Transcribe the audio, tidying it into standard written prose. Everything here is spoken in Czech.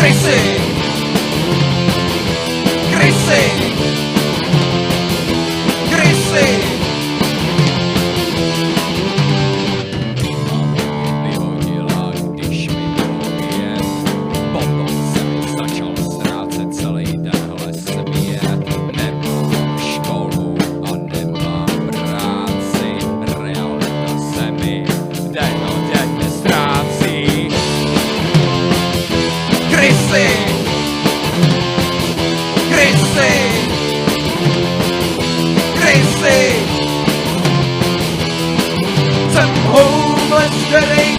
Krysy! Krysy! Krysy! Vyhodila, když mi bylo jen. Potom jsem začal ztrácet celý tenhle svět. Nemám školu a nemám práci. Realita se mi den o den nestrácí. Krysy! Krysy! Krysy! Jsem homeless, který